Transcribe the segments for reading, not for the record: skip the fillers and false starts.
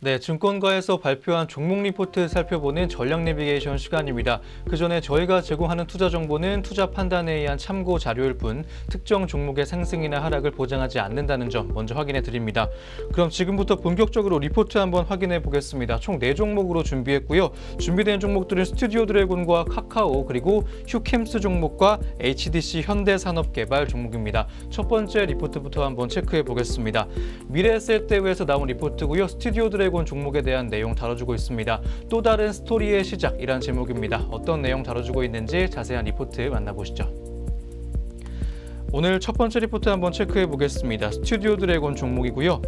네, 증권가에서 발표한 종목 리포트 살펴보는 전략 내비게이션 시간입니다. 그 전에 저희가 제공하는 투자 정보는 투자 판단에 의한 참고 자료일 뿐 특정 종목의 상승이나 하락을 보장하지 않는다는 점 먼저 확인해 드립니다. 그럼 지금부터 본격적으로 리포트 한번 확인해 보겠습니다. 총 4종목으로 준비했고요. 준비된 종목들은 스튜디오 드래곤과 카카오 그리고 휴캠스 종목과 HDC 현대산업개발 종목입니다. 첫 번째 리포트부터 한번 체크해 보겠습니다. 미래에셋대우에서 나온 리포트고요. 스튜디오 드래곤 종목에 대한 내용 다뤄주고 있습니다. 또 다른 스토리의 시작이란 제목입니다. 어떤 내용 다뤄주고 있는지 자세한 리포트 만나보시죠. 오늘 첫 번째 리포트 한번 체크해 보겠습니다. 스튜디오 드래곤 종목이고요.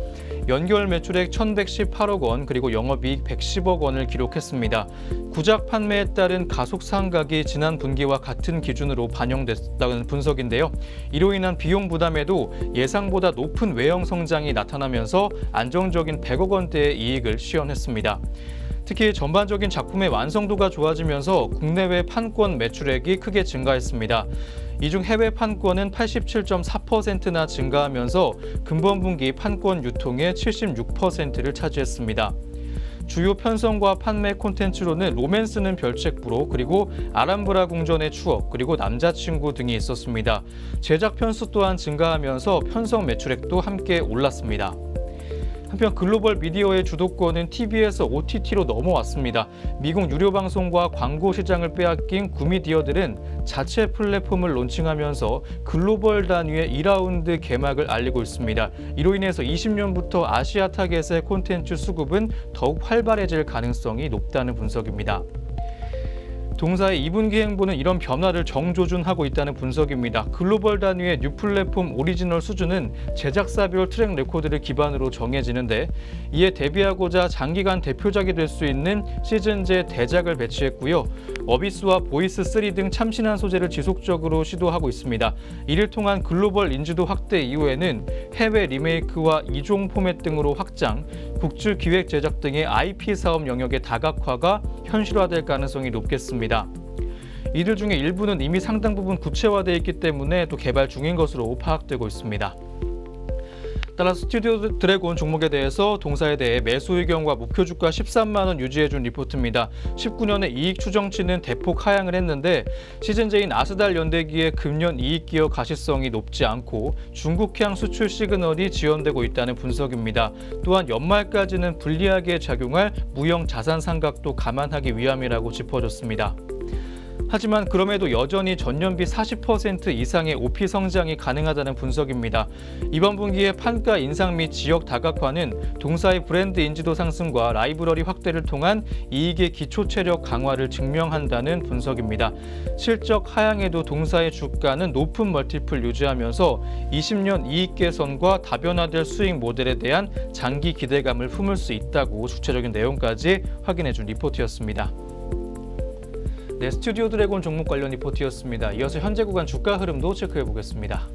연결 매출액 1,118억 원 그리고 영업이익 110억 원을 기록했습니다. 구작 판매에 따른 가속 상각이 지난 분기와 같은 기준으로 반영됐다는 분석인데요. 이로 인한 비용 부담에도 예상보다 높은 외형 성장이 나타나면서 안정적인 100억 원대의 이익을 시현했습니다. 특히 전반적인 작품의 완성도가 좋아지면서 국내외 판권 매출액이 크게 증가했습니다. 이 중 해외 판권은 87.4%나 증가하면서 금번분기 판권 유통의 76%를 차지했습니다. 주요 편성과 판매 콘텐츠로는 로맨스는 별책부로 그리고 아람브라 궁전의 추억 그리고 남자친구 등이 있었습니다. 제작 편수 또한 증가하면서 편성 매출액도 함께 올랐습니다. 한편 글로벌 미디어의 주도권은 TV에서 OTT로 넘어왔습니다. 미국 유료 방송과 광고 시장을 빼앗긴 구미디어들은 자체 플랫폼을 론칭하면서 글로벌 단위의 2라운드 개막을 알리고 있습니다. 이로 인해서 20년부터 아시아 타겟의 콘텐츠 수급은 더욱 활발해질 가능성이 높다는 분석입니다. 동사의 2분기 행보는 이런 변화를 정조준하고 있다는 분석입니다. 글로벌 단위의 뉴 플랫폼 오리지널 수준은 제작사별 트랙 레코드를 기반으로 정해지는데 이에 대비하고자 장기간 대표작이 될 수 있는 시즌제 대작을 배치했고요. 어비스와 보이스3 등 참신한 소재를 지속적으로 시도하고 있습니다. 이를 통한 글로벌 인지도 확대 이후에는 해외 리메이크와 이종 포맷 등으로 확장, 국제 기획 제작 등의 IP 사업 영역의 다각화가 현실화될 가능성이 높겠습니다. 이들 중에 일부는 이미 상당 부분 구체화되어 있기 때문에 또 개발 중인 것으로 파악되고 있습니다. 따라서 스튜디오 드래곤 종목에 대해서 동사에 대해 매수 의견과 목표 주가 13만 원 유지해준 리포트입니다. 19년에 이익 추정치는 대폭 하향을 했는데 시즌제인 아스달 연대기의 금년 이익 기여 가시성이 높지 않고 중국향 수출 시그널이 지연되고 있다는 분석입니다. 또한 연말까지는 불리하게 작용할 무형 자산 상각도 감안하기 위함이라고 짚어줬습니다. 하지만 그럼에도 여전히 전년비 40% 이상의 OP 성장이 가능하다는 분석입니다. 이번 분기의 판가 인상 및 지역 다각화는 동사의 브랜드 인지도 상승과 라이브러리 확대를 통한 이익의 기초 체력 강화를 증명한다는 분석입니다. 실적 하향에도 동사의 주가는 높은 멀티플 유지하면서 20년 이익 개선과 다변화될 수익 모델에 대한 장기 기대감을 품을 수 있다고 구체적인 내용까지 확인해준 리포트였습니다. 네, 스튜디오 드래곤 종목 관련 리포트였습니다. 이어서 현재 구간 주가 흐름도 체크해 보겠습니다.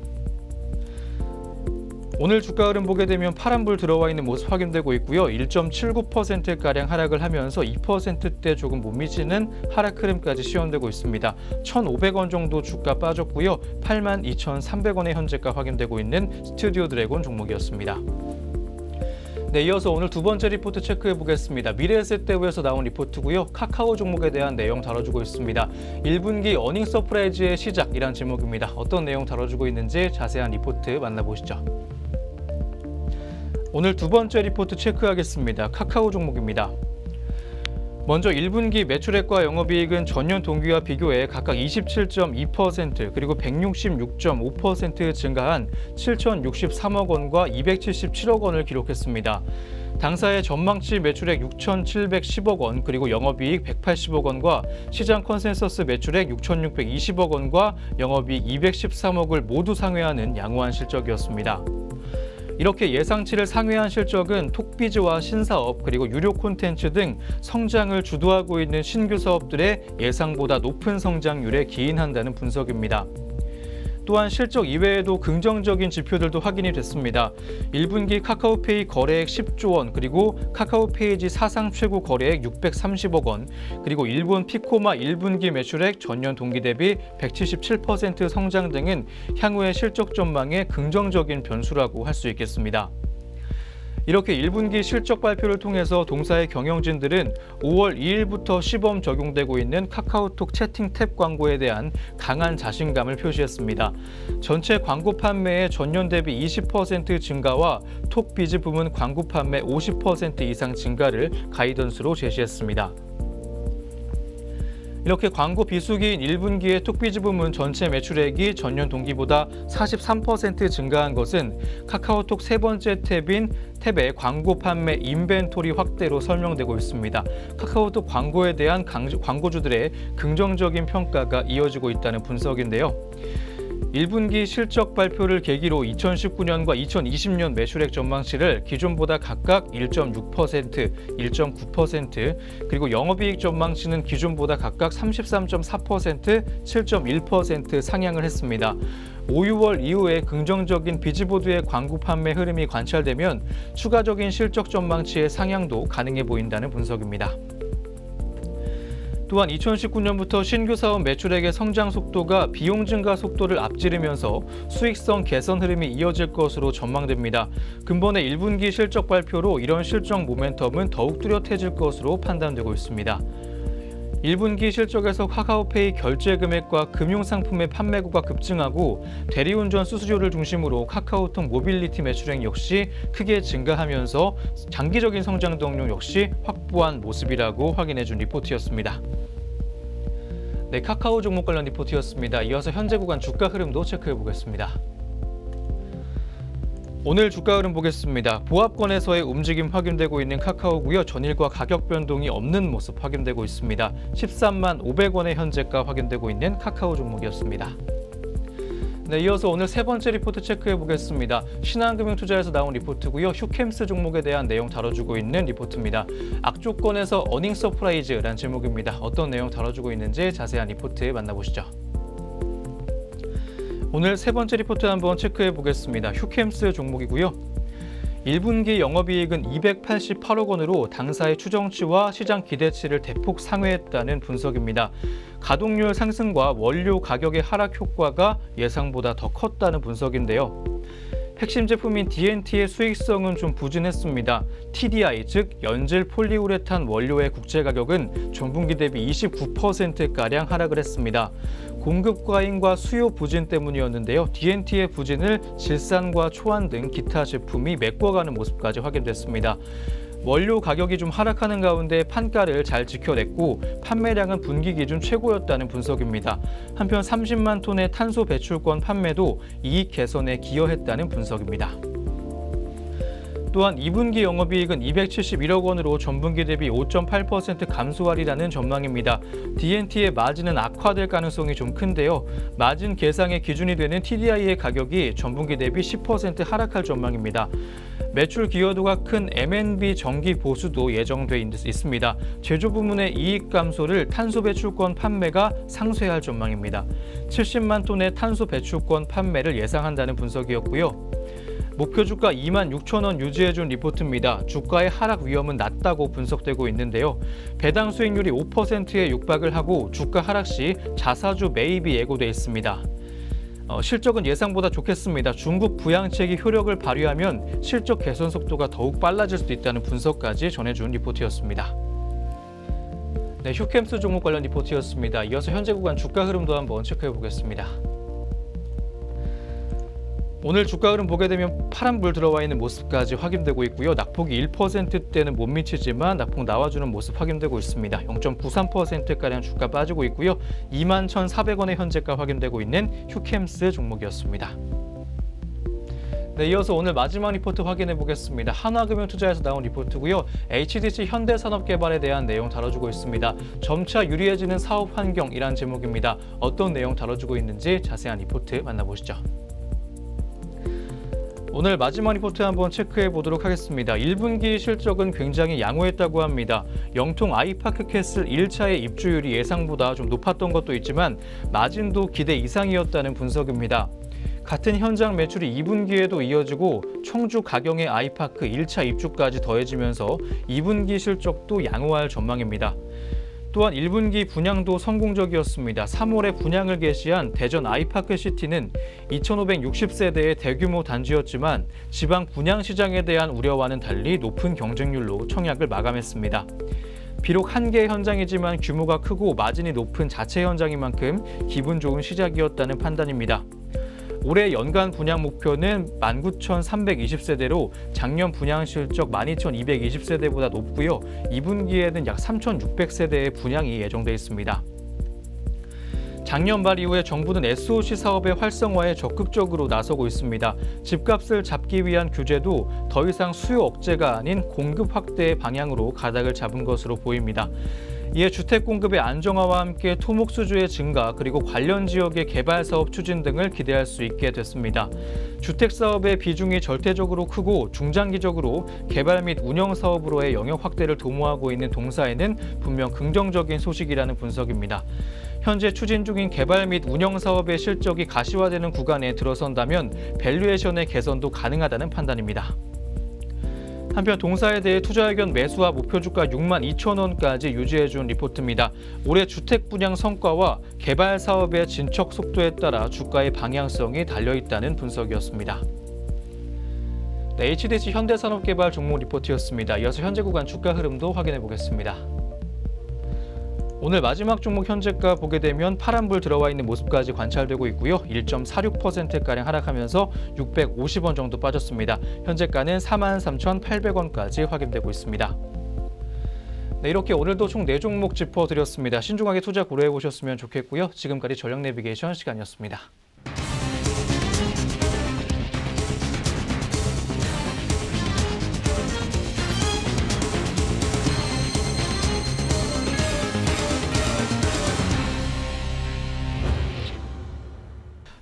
오늘 주가 흐름 보게 되면 파란불 들어와 있는 모습 확인되고 있고요. 1.79%가량 하락을 하면서 2%대 조금 못 미치는 하락 흐름까지 시현되고 있습니다. 1,500원 정도 주가 빠졌고요. 82,300원의 현재가 확인되고 있는 스튜디오 드래곤 종목이었습니다. 네, 이어서 오늘 두 번째 리포트 체크해 보겠습니다. 미래에셋대우에서 나온 리포트고요. 카카오 종목에 대한 내용 다뤄주고 있습니다. 1분기 어닝 서프라이즈의 시작이란 제목입니다. 어떤 내용 다뤄주고 있는지 자세한 리포트 만나보시죠. 오늘 두 번째 리포트 체크하겠습니다. 카카오 종목입니다. 먼저 1분기 매출액과 영업이익은 전년 동기와 비교해 각각 27.2% 그리고 166.5% 증가한 7,063억 원과 277억 원을 기록했습니다. 당사의 전망치 매출액 6,710억 원 그리고 영업이익 180억 원과 시장 컨센서스 매출액 6,620억 원과 영업이익 213억을 모두 상회하는 양호한 실적이었습니다. 이렇게 예상치를 상회한 실적은 톡비즈와 신사업 그리고 유료 콘텐츠 등 성장을 주도하고 있는 신규 사업들의 예상보다 높은 성장률에 기인한다는 분석입니다. 또한 실적 이외에도 긍정적인 지표들도 확인이 됐습니다. 1분기 카카오페이 거래액 10조 원, 그리고 카카오페이지 사상 최고 거래액 630억 원, 그리고 일본 피코마 1분기 매출액 전년 동기 대비 177% 성장 등은 향후의 실적 전망에 긍정적인 변수라고 할 수 있겠습니다. 이렇게 1분기 실적 발표를 통해서 동사의 경영진들은 5월 2일부터 시범 적용되고 있는 카카오톡 채팅 탭 광고에 대한 강한 자신감을 표시했습니다. 전체 광고 판매의 전년 대비 20% 증가와 톡비즈 부문 광고 판매 50% 이상 증가를 가이던스로 제시했습니다. 이렇게 광고 비수기인 1분기의 톡비즈 부문 전체 매출액이 전년 동기보다 43% 증가한 것은 카카오톡 세 번째 탭인 탭의 광고 판매 인벤토리 확대로 설명되고 있습니다. 카카오톡 광고에 대한 광고주들의 긍정적인 평가가 이어지고 있다는 분석인데요. 1분기 실적 발표를 계기로 2019년과 2020년 매출액 전망치를 기존보다 각각 1.6%, 1.9%, 그리고 영업이익 전망치는 기존보다 각각 33.4%, 7.1% 상향을 했습니다. 5, 6월 이후에 긍정적인 비즈보드의 광고 판매 흐름이 관찰되면 추가적인 실적 전망치의 상향도 가능해 보인다는 분석입니다. 또한 2019년부터 신규 사업 매출액의 성장 속도가 비용 증가 속도를 앞지르면서 수익성 개선 흐름이 이어질 것으로 전망됩니다. 근본의 1분기 실적 발표로 이런 실적 모멘텀은 더욱 뚜렷해질 것으로 판단되고 있습니다. 1분기 실적에서 카카오페이 결제 금액과 금융상품의 판매고가 급증하고 대리운전 수수료를 중심으로 카카오톡 모빌리티 매출액 역시 크게 증가하면서 장기적인 성장 동력 역시 확보한 모습이라고 확인해준 리포트였습니다. 네, 카카오 종목 관련 리포트였습니다. 이어서 현재 구간 주가 흐름도 체크해 보겠습니다. 오늘 주가 흐름 보겠습니다. 보합권에서의 움직임 확인되고 있는 카카오고요. 전일과 가격 변동이 없는 모습 확인되고 있습니다. 13만 500원의 현재가 확인되고 있는 카카오 종목이었습니다. 네, 이어서 오늘 세 번째 리포트 체크해 보겠습니다. 신한금융투자에서 나온 리포트고요. 휴캠스 종목에 대한 내용 다뤄주고 있는 리포트입니다. 악조건에서 어닝 서프라이즈라는 제목입니다. 어떤 내용 다뤄주고 있는지 자세한 리포트 만나보시죠. 오늘 세 번째 리포트 한번 체크해 보겠습니다. 휴캠스 종목이고요. 1분기 영업이익은 288억 원으로 당사의 추정치와 시장 기대치를 대폭 상회했다는 분석입니다. 가동률 상승과 원료 가격의 하락 효과가 예상보다 더 컸다는 분석인데요. 핵심 제품인 DNT의 수익성은 좀 부진했습니다. TDI, 즉 연질 폴리우레탄 원료의 국제 가격은 전분기 대비 29%가량 하락을 했습니다. 공급 과잉과 수요 부진 때문이었는데요. DNT의 부진을 질산과 초안 등 기타 제품이 메꿔가는 모습까지 확인됐습니다. 원료 가격이 좀 하락하는 가운데 판가를 잘 지켜냈고 판매량은 분기 기준 최고였다는 분석입니다. 한편 30만 톤의 탄소 배출권 판매도 이익 개선에 기여했다는 분석입니다. 또한 2분기 영업이익은 271억 원으로 전분기 대비 5.8% 감소하리라는 전망입니다. DNT의 마진은 악화될 가능성이 좀 큰데요. 마진 계상의 기준이 되는 TDI의 가격이 전분기 대비 10% 하락할 전망입니다. 매출 기여도가 큰 M&B 전기 보수도 예정돼 있습니다. 제조 부문의 이익 감소를 탄소 배출권 판매가 상쇄할 전망입니다. 70만 톤의 탄소 배출권 판매를 예상한다는 분석이었고요. 목표 주가 26,000원 유지해준 리포트입니다. 주가의 하락 위험은 낮다고 분석되고 있는데요. 배당 수익률이 5%에 육박을 하고 주가 하락 시 자사주 매입이 예고돼 있습니다. 실적은 예상보다 좋겠습니다. 중국 부양책이 효력을 발휘하면 실적 개선 속도가 더욱 빨라질 수도 있다는 분석까지 전해준 리포트였습니다. 네, 휴캠스 종목 관련 리포트였습니다. 이어서 현재 구간 주가 흐름도 한번 체크해 보겠습니다. 오늘 주가 흐름 보게 되면 파란불 들어와 있는 모습까지 확인되고 있고요. 낙폭이 1%대는 못 미치지만 낙폭 나와주는 모습 확인되고 있습니다. 0.93%가량 주가 빠지고 있고요. 21,400원의 현재가 확인되고 있는 휴캠스 종목이었습니다. 네, 이어서 오늘 마지막 리포트 확인해 보겠습니다. 한화금융투자에서 나온 리포트고요. HDC 현대산업개발에 대한 내용 다뤄주고 있습니다. 점차 유리해지는 사업 환경이란 제목입니다. 어떤 내용 다뤄주고 있는지 자세한 리포트 만나보시죠. 오늘 마지막 리포트 한번 체크해 보도록 하겠습니다. 1분기 실적은 굉장히 양호했다고 합니다. 영통 아이파크 캐슬 1차의 입주율이 예상보다 좀 높았던 것도 있지만 마진도 기대 이상이었다는 분석입니다. 같은 현장 매출이 2분기에도 이어지고 청주 가경의 아이파크 1차 입주까지 더해지면서 2분기 실적도 양호할 전망입니다. 또한 1분기 분양도 성공적이었습니다. 3월에 분양을 개시한 대전 아이파크시티는 2,560세대의 대규모 단지였지만 지방 분양 시장에 대한 우려와는 달리 높은 경쟁률로 청약을 마감했습니다. 비록 한 개의 현장이지만 규모가 크고 마진이 높은 자체 현장인 만큼 기분 좋은 시작이었다는 판단입니다. 올해 연간 분양 목표는 19,320세대로 작년 분양 실적 12,220세대보다 높고요. 2분기에는 약 3,600세대의 분양이 예정돼 있습니다. 작년 말 이후에 정부는 SOC 사업의 활성화에 적극적으로 나서고 있습니다. 집값을 잡기 위한 규제도 더 이상 수요 억제가 아닌 공급 확대의 방향으로 가닥을 잡은 것으로 보입니다. 이에 주택 공급의 안정화와 함께 토목 수주의 증가 그리고 관련 지역의 개발 사업 추진 등을 기대할 수 있게 됐습니다. 주택 사업의 비중이 절대적으로 크고 중장기적으로 개발 및 운영 사업으로의 영역 확대를 도모하고 있는 동사에는 분명 긍정적인 소식이라는 분석입니다. 현재 추진 중인 개발 및 운영 사업의 실적이 가시화되는 구간에 들어선다면 밸류에이션의 개선도 가능하다는 판단입니다. 한편 동사에 대해 투자의견 매수와 목표 주가 62,000원까지 유지해준 리포트입니다. 올해 주택 분양 성과와 개발 사업의 진척 속도에 따라 주가의 방향성이 달려있다는 분석이었습니다. 네, HDC 현대산업개발 종목 리포트였습니다. 이어서 현재 구간 주가 흐름도 확인해 보겠습니다. 오늘 마지막 종목 현재가 보게 되면 파란불 들어와 있는 모습까지 관찰되고 있고요. 1.46%가량 하락하면서 650원 정도 빠졌습니다. 현재가는 43,800원까지 확인되고 있습니다. 네, 이렇게 오늘도 총 4종목 짚어드렸습니다. 신중하게 투자 고려해 보셨으면 좋겠고요. 지금까지 전력 내비게이션 시간이었습니다.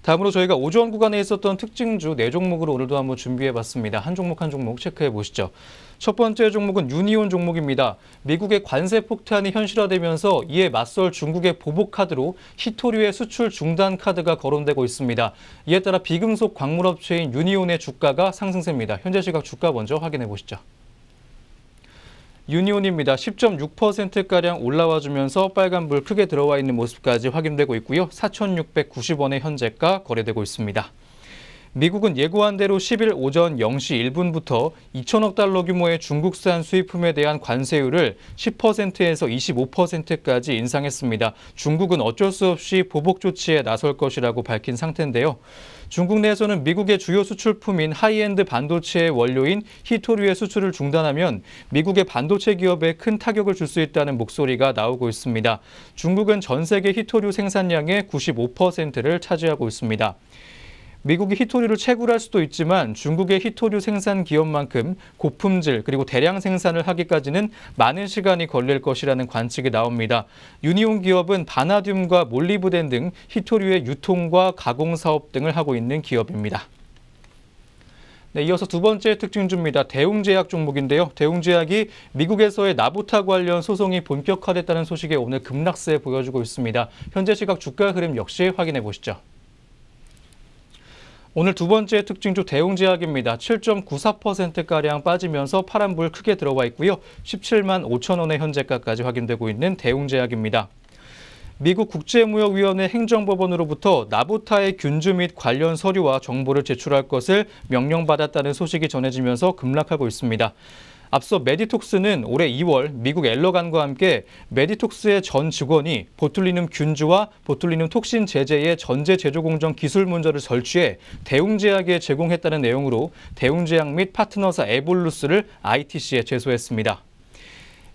다음으로 저희가 오전 구간에 있었던 특징주 4종목으로 오늘도 한번 준비해봤습니다. 한 종목 한 종목 체크해 보시죠. 첫 번째 종목은 유니온 종목입니다. 미국의 관세 폭탄이 현실화되면서 이에 맞설 중국의 보복 카드로 히토류의 수출 중단 카드가 거론되고 있습니다. 이에 따라 비금속 광물업체인 유니온의 주가가 상승세입니다. 현재 시각 주가 먼저 확인해 보시죠. 유니온입니다. 10.6%가량 올라와주면서 빨간불 크게 들어와 있는 모습까지 확인되고 있고요. 4,690원의 현재가 거래되고 있습니다. 미국은 예고한 대로 10일 오전 0시 1분부터 2천억 달러 규모의 중국산 수입품에 대한 관세율을 10%에서 25%까지 인상했습니다. 중국은 어쩔 수 없이 보복 조치에 나설 것이라고 밝힌 상태인데요. 중국 내에서는 미국의 주요 수출품인 하이엔드 반도체의 원료인 히토류의 수출을 중단하면 미국의 반도체 기업에 큰 타격을 줄 수 있다는 목소리가 나오고 있습니다. 중국은 전 세계 히토류 생산량의 95%를 차지하고 있습니다. 미국이 히토류를 채굴할 수도 있지만 중국의 히토류 생산 기업만큼 고품질 그리고 대량 생산을 하기까지는 많은 시간이 걸릴 것이라는 관측이 나옵니다. 유니온 기업은 바나듐과 몰리브덴 등 히토류의 유통과 가공 사업 등을 하고 있는 기업입니다. 네, 이어서 두 번째 특징주입니다. 대웅제약 종목인데요. 대웅제약이 미국에서의 나부타 관련 소송이 본격화됐다는 소식에 오늘 급락세 보여주고 있습니다. 현재 시각 주가 흐름 역시 확인해 보시죠. 오늘 두 번째 특징주 대웅제약입니다. 7.94%가량 빠지면서 파란불 크게 들어와 있고요. 17만 5천 원의 현재가까지 확인되고 있는 대웅제약입니다. 미국 국제무역위원회 행정법원으로부터 나부타의 균주 및 관련 서류와 정보를 제출할 것을 명령받았다는 소식이 전해지면서 급락하고 있습니다. 앞서 메디톡스는 올해 2월 미국 엘러간과 함께 메디톡스의 전 직원이 보툴리눔 균주와 보툴리눔 톡신 제제의 전제 제조 공정 기술 문서를 설치해 대웅제약에 제공했다는 내용으로 대웅제약 및 파트너사 에볼루스를 ITC에 제소했습니다.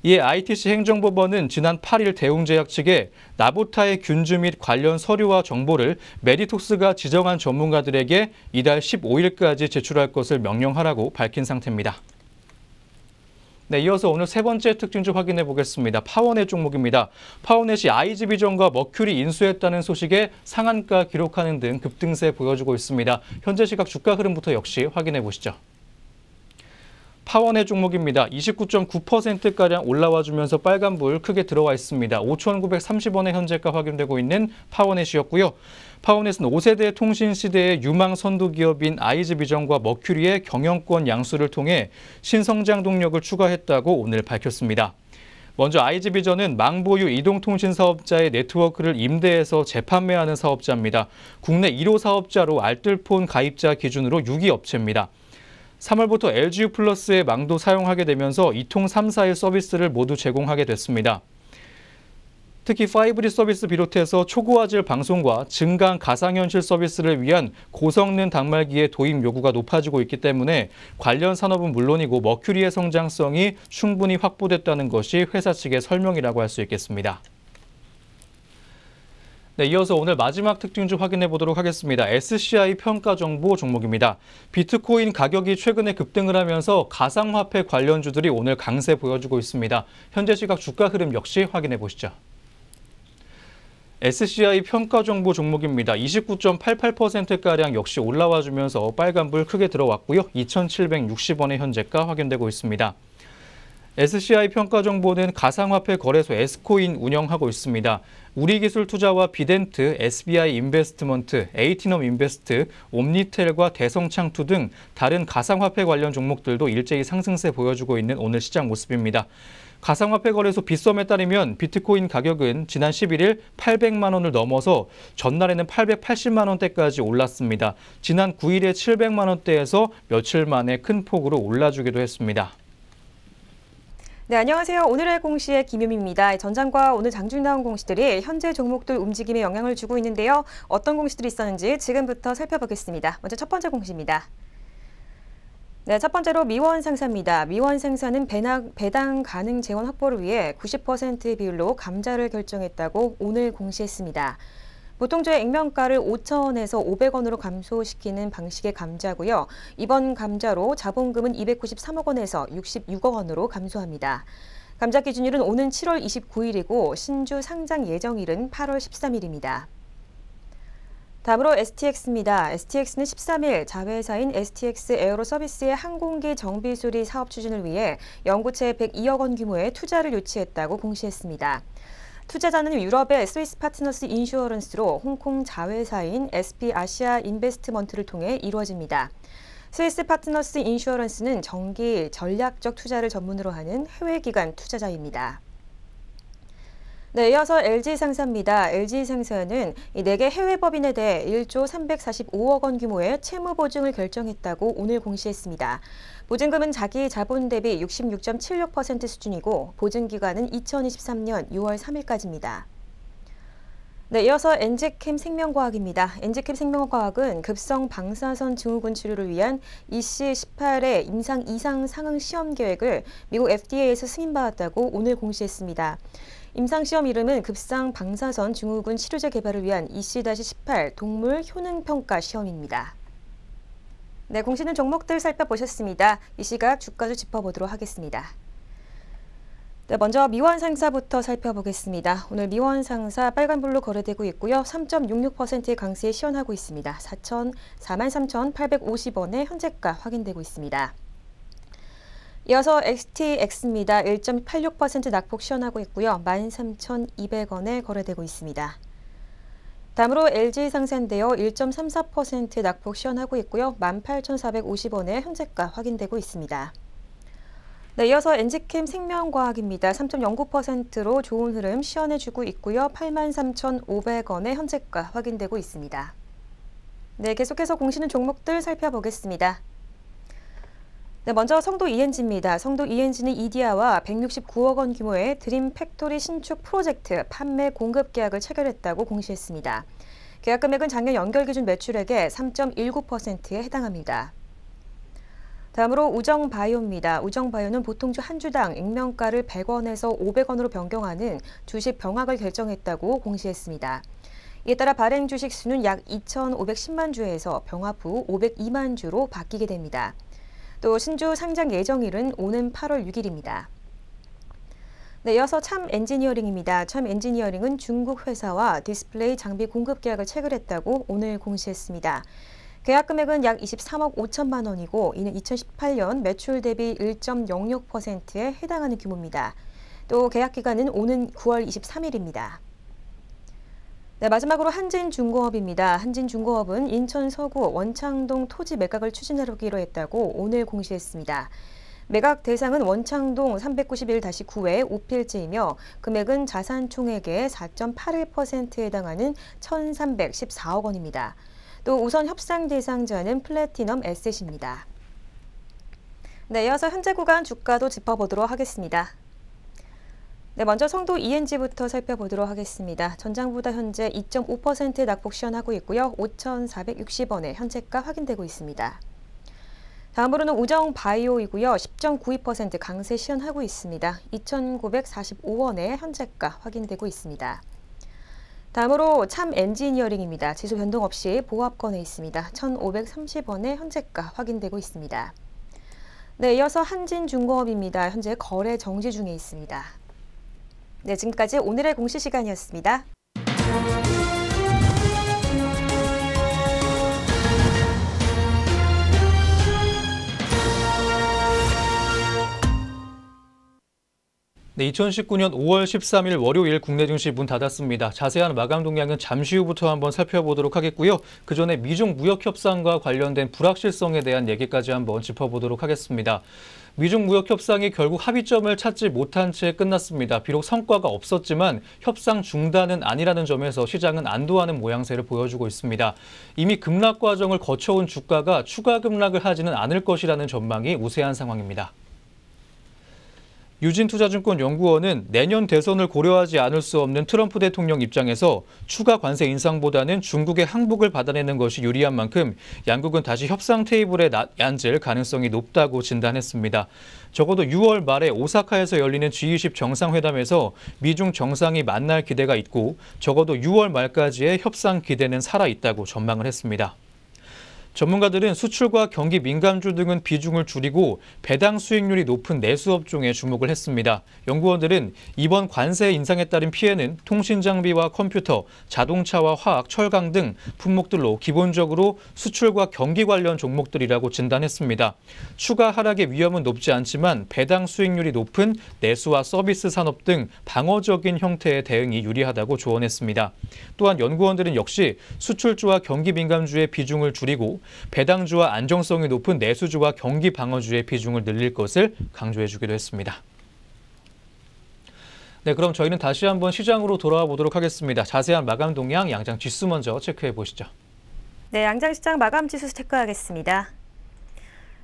이에 ITC 행정법원은 지난 8일 대웅제약 측에 나부타의 균주 및 관련 서류와 정보를 메디톡스가 지정한 전문가들에게 이달 15일까지 제출할 것을 명령하라고 밝힌 상태입니다. 네, 이어서 오늘 세 번째 특징주 확인해 보겠습니다. 파워넷 종목입니다. 파워넷이 IG비전과 머큐리 인수했다는 소식에 상한가 기록하는 등 급등세 보여주고 있습니다. 현재 시각 주가 흐름부터 역시 확인해 보시죠. 파워넷 종목입니다. 29.9%가량 올라와주면서 빨간불 크게 들어와 있습니다. 5,930원의 현재가 확인되고 있는 파워넷이었고요. 파워넷은 5세대 통신 시대의 유망 선도 기업인 IG비전과 머큐리의 경영권 양수를 통해 신성장 동력을 추가했다고 오늘 밝혔습니다. 먼저 IG비전은 망보유 이동통신 사업자의 네트워크를 임대해서 재판매하는 사업자입니다. 국내 1호 사업자로 알뜰폰 가입자 기준으로 6위 업체입니다. 3월부터 LGU 플러스의 망도 사용하게 되면서 이통 3사의 서비스를 모두 제공하게 됐습니다. 특히 5G 서비스 비롯해서 초고화질 방송과 증강 가상현실 서비스를 위한 고성능 단말기의 도입 요구가 높아지고 있기 때문에 관련 산업은 물론이고 머큐리의 성장성이 충분히 확보됐다는 것이 회사 측의 설명이라고 할 수 있겠습니다. 네, 이어서 오늘 마지막 특징주 확인해 보도록 하겠습니다. SCI 평가 정보 종목입니다. 비트코인 가격이 최근에 급등을 하면서 가상화폐 관련주들이 오늘 강세 보여주고 있습니다. 현재 시각 주가 흐름 역시 확인해 보시죠. SCI 평가 정보 종목입니다. 29.88%가량 역시 올라와주면서 빨간불 크게 들어왔고요. 2,760원의 현재가 확인되고 있습니다. SCI 평가 정보는 가상화폐 거래소 S코인 운영하고 있습니다. 우리기술투자와 비덴트, SBI 인베스트먼트, 에이티넘 인베스트, 옴니텔과 대성창투 등 다른 가상화폐 관련 종목들도 일제히 상승세 보여주고 있는 오늘 시장 모습입니다. 가상화폐 거래소 빗썸에 따르면 비트코인 가격은 지난 11일 800만 원을 넘어서 전날에는 880만 원대까지 올랐습니다. 지난 9일에 700만 원대에서 며칠 만에 큰 폭으로 올라주기도 했습니다. 네, 안녕하세요. 오늘의 공시의 김유미입니다. 전장과 오늘 장중 나온 공시들이 현재 종목들 움직임에 영향을 주고 있는데요. 어떤 공시들이 있었는지 지금부터 살펴보겠습니다. 먼저 첫 번째 공시입니다. 네, 첫 번째로 미원 상사입니다. 미원 상사는 배당 가능 재원 확보를 위해 90%의 비율로 감자를 결정했다고 오늘 공시했습니다. 보통주의 액면가를 5,000원에서 500원으로 감소시키는 방식의 감자고요. 이번 감자로 자본금은 293억 원에서 66억 원으로 감소합니다. 감자 기준일은 오는 7월 29일이고 신주 상장 예정일은 8월 13일입니다. 다음으로 STX입니다. STX는 13일 자회사인 STX 에어로 서비스의 항공기 정비 수리 사업 추진을 위해 연구체 102억 원 규모의 투자를 유치했다고 공시했습니다. 투자자는 유럽의 스위스 파트너스 인슈어런스로 홍콩 자회사인 SP 아시아 인베스트먼트를 통해 이루어집니다. 스위스 파트너스 인슈어런스는 정기 전략적 투자를 전문으로 하는 해외기관 투자자입니다. 네, 이어서 LG상사입니다. LG상사는 4개 해외법인에 대해 1조 345억 원 규모의 채무 보증을 결정했다고 오늘 공시했습니다. 보증금은 자기 자본 대비 66.76% 수준이고 보증기간은 2023년 6월 3일까지입니다. 네, 이어서 엔지캠 생명과학입니다. 엔지캠 생명과학은 급성 방사선 증후군 치료를 위한 EC18의 임상 이상 상응 시험 계획을 미국 FDA에서 승인받았다고 오늘 공시했습니다. 임상시험 이름은 급성 방사선 증후군 치료제 개발을 위한 EC-18 동물 효능평가 시험입니다. 네, 공시는 종목들 살펴보셨습니다. 이 시각 주가도 짚어보도록 하겠습니다. 네, 먼저 미원상사부터 살펴보겠습니다. 오늘 미원상사 빨간불로 거래되고 있고요. 3.66%의 강세에 시연하고 있습니다. 43,850원의 현재가 확인되고 있습니다. 이어서 XTX입니다. 1.86% 낙폭 시연하고 있고요. 13,200원에 거래되고 있습니다. 다음으로 LG상사인데요. 1.34% 낙폭 시연하고 있고요. 18,450원에 현재가 확인되고 있습니다. 네, 이어서 엔지캠 생명과학입니다. 3.09%로 좋은 흐름 시연해주고 있고요. 83,500원에 현재가 확인되고 있습니다. 네, 계속해서 공시는 종목들 살펴보겠습니다. 네, 먼저 성도 ENG입니다. 성도 ENG는 이디아와 169억 원 규모의 드림 팩토리 신축 프로젝트 판매 공급 계약을 체결했다고 공시했습니다. 계약 금액은 작년 연결 기준 매출액의 3.19%에 해당합니다. 다음으로 우정바이오입니다. 우정바이오는 보통주 한 주당 액면가를 100원에서 500원으로 변경하는 주식 병합을 결정했다고 공시했습니다. 이에 따라 발행 주식 수는 약 2,510만 주에서 병합 후 502만 주로 바뀌게 됩니다. 또 신주 상장 예정일은 오는 8월 6일입니다. 네, 이어서 참엔지니어링입니다. 참엔지니어링은 중국 회사와 디스플레이 장비 공급 계약을 체결했다고 오늘 공시했습니다. 계약 금액은 약 23억 5천만 원이고 이는 2018년 매출 대비 1.06%에 해당하는 규모입니다. 또 계약 기간은 오는 9월 23일입니다. 네, 마지막으로 한진중공업입니다. 한진중공업은 인천 서구 원창동 토지 매각을 추진하기로 했다고 오늘 공시했습니다. 매각 대상은 원창동 391-9의 5필지이며 금액은 자산 총액의 4.81%에 해당하는 1,314억 원입니다. 또 우선 협상 대상자는 플래티넘 에셋입니다. 네, 이어서 현재 구간 주가도 짚어보도록 하겠습니다. 네, 먼저 성도 ENG부터 살펴보도록 하겠습니다. 전장보다 현재 2.5% 낙폭 시현하고 있고요. 5,460원에 현재가 확인되고 있습니다. 다음으로는 우정바이오이고요. 10.92% 강세 시현하고 있습니다. 2,945원에 현재가 확인되고 있습니다. 다음으로 참엔지니어링입니다. 지수 변동 없이 보합권에 있습니다. 1,530원에 현재가 확인되고 있습니다. 네, 이어서 한진중공업입니다. 현재 거래 정지 중에 있습니다. 네, 지금까지 오늘의 공시 시간이었습니다. 네, 2019년 5월 13일 월요일 국내 증시 문 닫았습니다. 자세한 마감 동향은 잠시 후부터 한번 살펴보도록 하겠고요. 그 전에 미중 무역 협상과 관련된 불확실성에 대한 얘기까지 한번 짚어보도록 하겠습니다. 미중 무역 협상이 결국 합의점을 찾지 못한 채 끝났습니다. 비록 성과가 없었지만 협상 중단은 아니라는 점에서 시장은 안도하는 모양새를 보여주고 있습니다. 이미 급락 과정을 거쳐온 주가가 추가 급락을 하지는 않을 것이라는 전망이 우세한 상황입니다. 유진투자증권 연구원은 내년 대선을 고려하지 않을 수 없는 트럼프 대통령 입장에서 추가 관세 인상보다는 중국의 항복을 받아내는 것이 유리한 만큼 양국은 다시 협상 테이블에 앉을 가능성이 높다고 진단했습니다. 적어도 6월 말에 오사카에서 열리는 G20 정상회담에서 미중 정상이 만날 기대가 있고 적어도 6월 말까지의 협상 기대는 살아있다고 전망을 했습니다. 전문가들은 수출과 경기 민감주 등은 비중을 줄이고 배당 수익률이 높은 내수업종에 주목을 했습니다. 연구원들은 이번 관세 인상에 따른 피해는 통신장비와 컴퓨터, 자동차와 화학, 철강 등 품목들로 기본적으로 수출과 경기 관련 종목들이라고 진단했습니다. 추가 하락의 위험은 높지 않지만 배당 수익률이 높은 내수와 서비스 산업 등 방어적인 형태의 대응이 유리하다고 조언했습니다. 또한 연구원들은 역시 수출주와 경기 민감주의 비중을 줄이고 배당주와 안정성이 높은 내수주와 경기 방어주의 비중을 늘릴 것을 강조해주기도 했습니다. 네, 그럼 저희는 다시 한번 시장으로 돌아와 보도록 하겠습니다. 자세한 마감 동향 양장 지수 먼저 체크해 보시죠. 네, 양장시장 마감 지수 체크하겠습니다.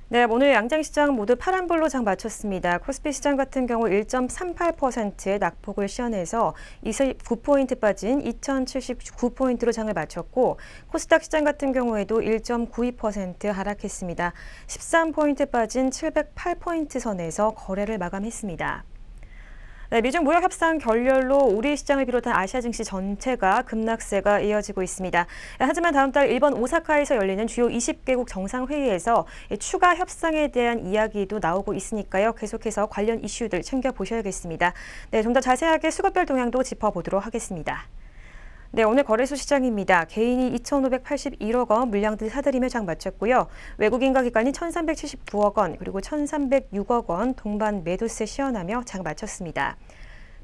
네, 오늘 양장시장 모두 파란불로 장 마쳤습니다. 코스피 시장 같은 경우 1.38%의 낙폭을 시현해서 29포인트 빠진 2,079포인트로 장을 마쳤고 코스닥 시장 같은 경우에도 1.92% 하락했습니다. 13포인트 빠진 708포인트 선에서 거래를 마감했습니다. 네, 미중 무역 협상 결렬로 우리 시장을 비롯한 아시아 증시 전체가 급락세가 이어지고 있습니다. 하지만 다음 달 일본 오사카에서 열리는 주요 20개국 정상회의에서 추가 협상에 대한 이야기도 나오고 있으니까요. 계속해서 관련 이슈들 챙겨보셔야겠습니다. 네, 좀 더 자세하게 수급별 동향도 짚어보도록 하겠습니다. 네, 오늘 거래소 시장입니다. 개인이 2,581억 원 물량들 사들이며 장 마쳤고요. 외국인과 기관이 1,379억 원, 그리고 1,306억 원 동반 매도세 시현하며 장 마쳤습니다.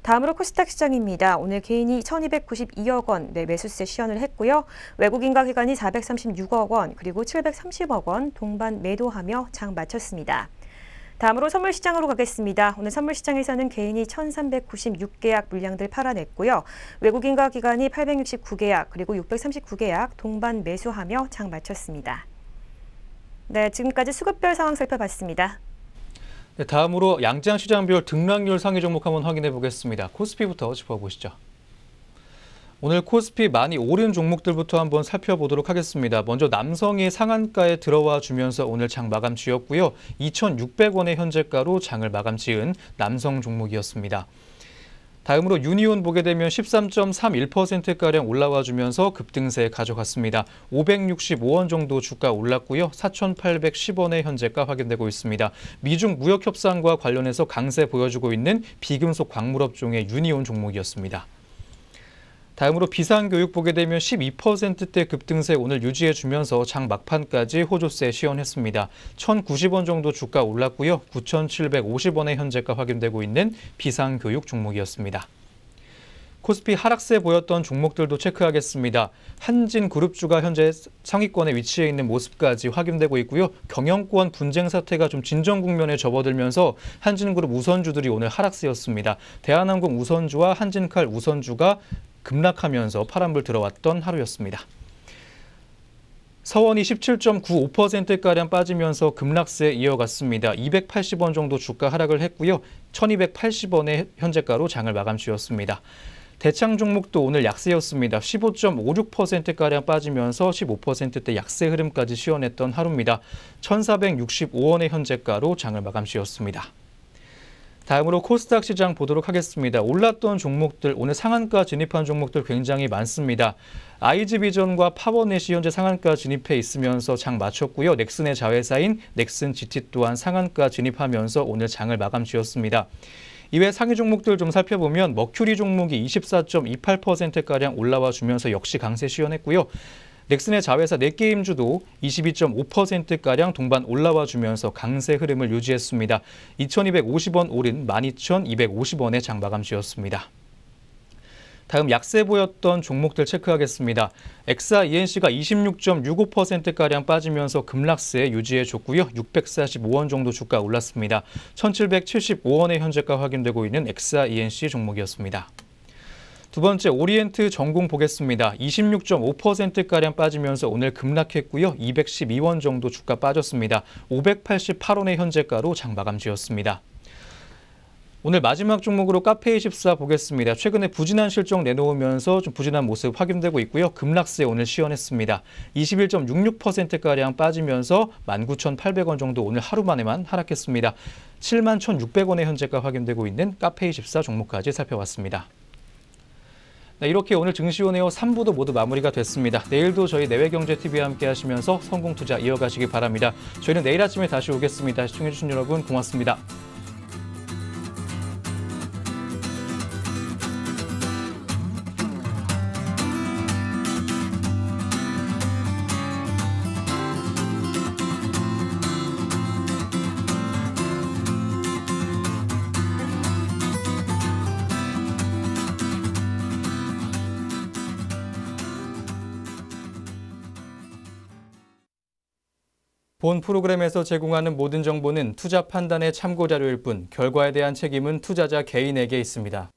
다음으로 코스닥 시장입니다. 오늘 개인이 1,292억 원 매수세 시현을 했고요. 외국인과 기관이 436억 원, 그리고 730억 원 동반 매도하며 장 마쳤습니다. 다음으로 선물시장으로 가겠습니다. 오늘 선물시장에서는 개인이 1,396계약 물량들 팔아냈고요. 외국인과 기관이 869계약 그리고 639계약 동반 매수하며 장 마쳤습니다. 네, 지금까지 수급별 상황 살펴봤습니다. 네, 다음으로 양장시장별 등락률 상위 종목 한번 확인해 보겠습니다. 코스피부터 짚어보시죠. 오늘 코스피 많이 오른 종목들부터 한번 살펴보도록 하겠습니다. 먼저 남성이 상한가에 들어와 주면서 오늘 장 마감 지었고요. 2,600원의 현재가로 장을 마감 지은 남성 종목이었습니다. 다음으로 유니온 보게 되면 13.31%가량 올라와 주면서 급등세 가져갔습니다. 565원 정도 주가 올랐고요. 4,810원의 현재가 확인되고 있습니다. 미중 무역 협상과 관련해서 강세 보여주고 있는 비금속 광물업종의 유니온 종목이었습니다. 다음으로 비상교육 보게 되면 12%대 급등세 오늘 유지해주면서 장 막판까지 호조세 시현했습니다. 1,090원 정도 주가 올랐고요. 9,750원의 현재가 확인되고 있는 비상교육 종목이었습니다. 코스피 하락세 보였던 종목들도 체크하겠습니다. 한진그룹주가 현재 상위권에 위치해 있는 모습까지 확인되고 있고요. 경영권 분쟁 사태가 좀 진정 국면에 접어들면서 한진그룹 우선주들이 오늘 하락세였습니다. 대한항공 우선주와 한진칼 우선주가 급락하면서 파란불 들어왔던 하루였습니다. 서원이 17.95%가량 빠지면서 급락세 이어갔습니다. 280원 정도 주가 하락을 했고요. 1280원의 현재가로 장을 마감 지었습니다. 대창 종목도 오늘 약세였습니다. 15.56%가량 빠지면서 15%대 약세 흐름까지 시원했던 하루입니다. 1,465원의 현재가로 장을 마감 지었습니다. 다음으로 코스닥 시장 보도록 하겠습니다. 올랐던 종목들, 오늘 상한가 진입한 종목들 굉장히 많습니다. 아이즈비전과 파워넷이 현재 상한가 진입해 있으면서 장 마쳤고요. 넥슨의 자회사인 넥슨 GT 또한 상한가 진입하면서 오늘 장을 마감 지었습니다. 이외 상위 종목들 좀 살펴보면 머큐리 종목이 24.28%가량 올라와 주면서 역시 강세 시현했고요. 넥슨의 자회사 넷게임주도 22.5%가량 동반 올라와 주면서 강세 흐름을 유지했습니다. 2,250원 오른 12,250원에 장 마감 지었습니다. 다음 약세 보였던 종목들 체크하겠습니다. 엑사 ENC가 26.65%가량 빠지면서 급락세 유지해줬고요. 645원 정도 주가 올랐습니다. 1,775원의 현재가 확인되고 있는 엑사 ENC 종목이었습니다. 두 번째 오리엔트 전공 보겠습니다. 26.5%가량 빠지면서 오늘 급락했고요. 212원 정도 주가 빠졌습니다. 588원의 현재가로 장 마감 지었습니다. 오늘 마지막 종목으로 카페24 보겠습니다. 최근에 부진한 실적 내놓으면서 좀 부진한 모습 확인되고 있고요. 급락세 오늘 시현했습니다. 21.66%가량 빠지면서 19,800원 정도 오늘 하루 만에만 하락했습니다. 71,600원의 현재가 확인되고 있는 카페24 종목까지 살펴봤습니다. 네, 이렇게 오늘 증시온에어 3부도 모두 마무리가 됐습니다. 내일도 저희 내외경제TV와 함께 하시면서 성공투자 이어가시기 바랍니다. 저희는 내일 아침에 다시 오겠습니다. 시청해주신 여러분 고맙습니다. 본 프로그램에서 제공하는 모든 정보는 투자 판단의 참고 자료일 뿐 결과에 대한 책임은 투자자 개인에게 있습니다.